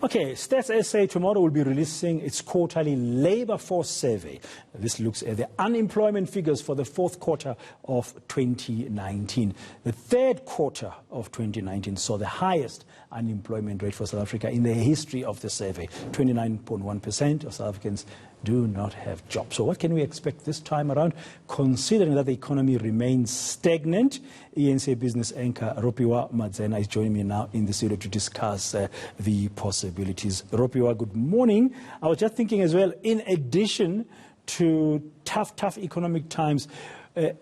Okay, Stats SA tomorrow will be releasing its quarterly labor force survey. This looks at the unemployment figures for the fourth quarter of 2019. The third quarter of 2019 saw the highest unemployment rate for South Africa in the history of the survey. 29.1% of South Africans do not have jobs. So what can we expect this time around, considering that the economy remains stagnant? ENC business anchor Ropiwa Madzena is joining me now in the studio to discuss the possibilities. Ropiwa, good morning. I was just thinking as well, in addition to tough economic times,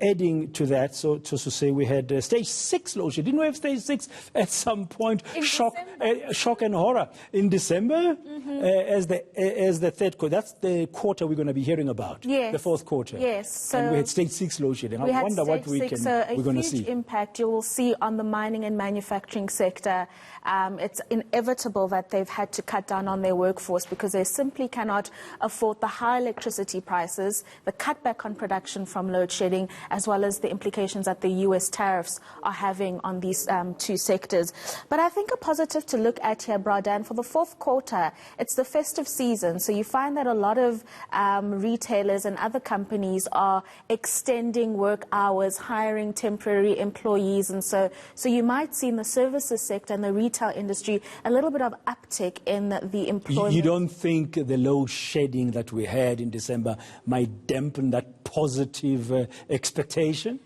adding to that, so to say, we had stage 6 load shedding. Didn't we have stage 6 at some point? Shock and horror in December as the third quarter. That's the quarter we're going to be hearing about. Yes. The fourth quarter. Yes. So and we had stage 6 load shedding. I wonder what we're going to see. A huge impact you will see on the mining and manufacturing sector. It's inevitable that they've had to cut down on their workforce because they simply cannot afford the high electricity prices, the cutback on production from load shedding, as well as the implications that the US tariffs are having on these two sectors. But I think a positive to look at here, Bradan, for the fourth quarter, it's the festive season. So you find that a lot of retailers and other companies are extending work hours, hiring temporary employees. And so you might see in the services sector and the retail industry a little bit of uptick in the employment. You don't think the load shedding that we had in December might dampen that positive expectation?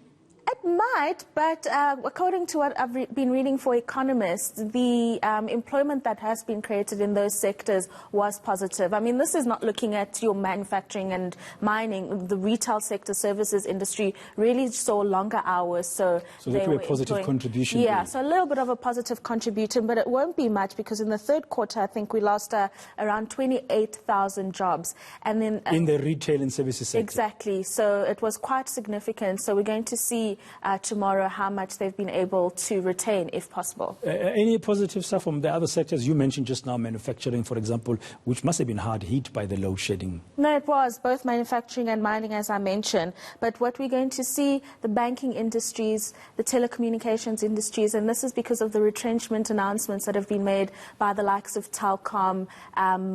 It might, but according to what I've been reading for economists, the employment that has been created in those sectors was positive. I mean, this is not looking at your manufacturing and mining. The retail sector, services industry really saw longer hours. So that will be a positive contribution. Yeah, so a little bit of a positive contribution, but it won't be much because in the third quarter, I think we lost around 28,000 jobs. And then in the retail and services sector. Exactly. So it was quite significant. So we're going to see tomorrow how much they've been able to retain, if possible. Any positive stuff from the other sectors? You mentioned just now manufacturing, for example, which must have been hard hit by the load shedding. No, it was both manufacturing and mining, as I mentioned. But what we're going to see, the banking industries, the telecommunications industries, and this is because of the retrenchment announcements that have been made by the likes of Telkom,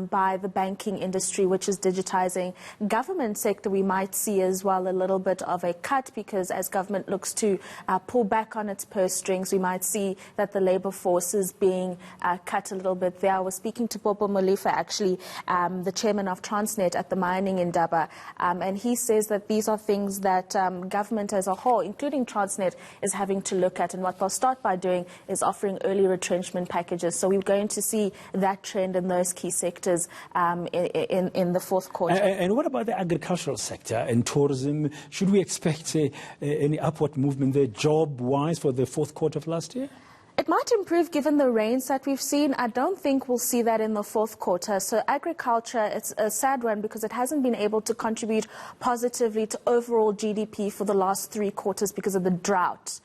by the banking industry, which is digitizing. Government sector, we might see as well a little bit of a cut because as government looks to pull back on its purse strings, we might see that the labor force is being cut a little bit there. I was speaking to Popo Molifa, actually, the chairman of Transnet at the mining indaba, and he says that these are things that government as a whole, including Transnet, is having to look at. And what they'll start by doing is offering early retrenchment packages. So we're going to see that trend in those key sectors in the fourth quarter. And what about the agricultural sector and tourism? Should we expect any upward movement there job-wise for the fourth quarter of last year? It might improve given the rains that we've seen. I don't think we'll see that in the fourth quarter. So agriculture, it's a sad one because it hasn't been able to contribute positively to overall GDP for the last 3 quarters because of the drought.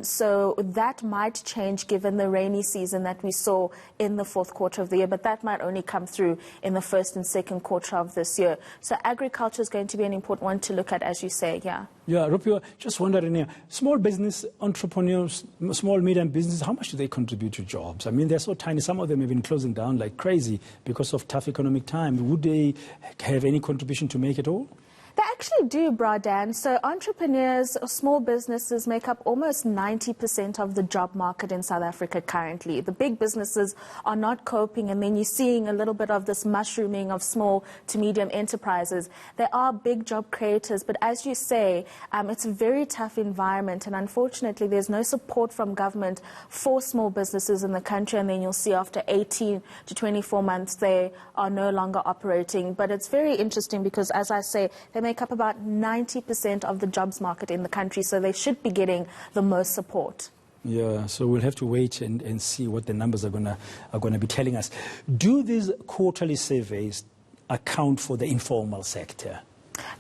So that might change given the rainy season that we saw in the fourth quarter of the year, but that might only come through in the first and second quarter of this year. So agriculture is going to be an important one to look at, as you say, yeah. Yeah, Rupio, just wondering here, small business entrepreneurs, small, medium business, how much do they contribute to jobs? I mean, they're so tiny. Some of them have been closing down like crazy because of tough economic times. Would they have any contribution to make at all? They actually do, Bradan. So entrepreneurs or small businesses make up almost 90% of the job market in South Africa currently. The big businesses are not coping, and then you're seeing a little bit of this mushrooming of small to medium enterprises. There are big job creators, but as you say, it's a very tough environment, and unfortunately there's no support from government for small businesses in the country, and then you'll see after 18 to 24 months they are no longer operating. But it's very interesting because, as I say, they make up about 90% of the jobs market in the country, so they should be getting the most support. Yeah, so we'll have to wait and see what the numbers are gonna be telling us. Do these quarterly surveys account for the informal sector?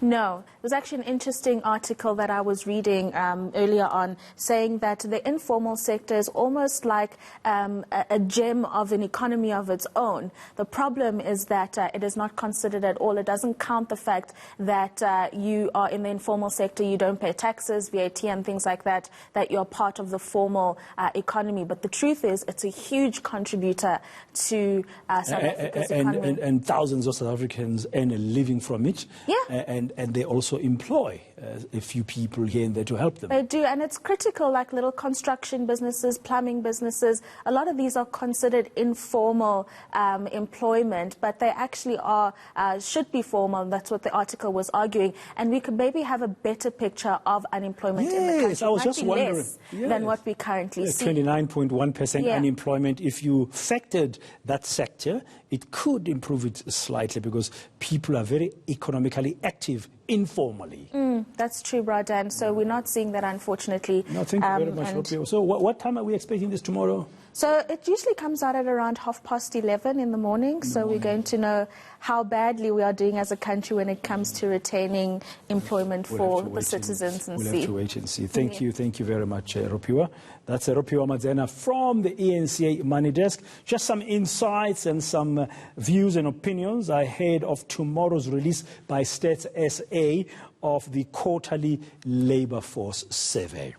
No. It was actually an interesting article that I was reading earlier on, saying that the informal sector is almost like a gem of an economy of its own. The problem is that it is not considered at all. It doesn't count the fact that you are in the informal sector, you don't pay taxes, VAT and things like that, that you're part of the formal economy. But the truth is, it's a huge contributor to South Africa's economy. And thousands of South Africans earn a living from it. Yeah. And they also employ a few people here and there to help them. They do, and it's critical, like little construction businesses, plumbing businesses. A lot of these are considered informal employment, but they actually are should be formal. That's what the article was arguing. And we could maybe have a better picture of unemployment in the country. Yes, I was just wondering. Less than what we currently see. 29.1% unemployment. If you factored that sector, it could improve it slightly because people are very economically active informally. That's true, Bradan. So we're not seeing that, unfortunately. No, thank you very much, Ropiwa. So what time are we expecting this tomorrow? So it usually comes out at around 11:30 in the morning. So we're going to know how badly we are doing as a country when it comes to retaining employment for the citizens and see. We'll have to wait and see. Thank you very much, Ropiwa. That's Ropiwa Madzena from the ENCA Money Desk. Just some insights and some views and opinions ahead of tomorrow's release by Stats SA of the quarterly labor force survey.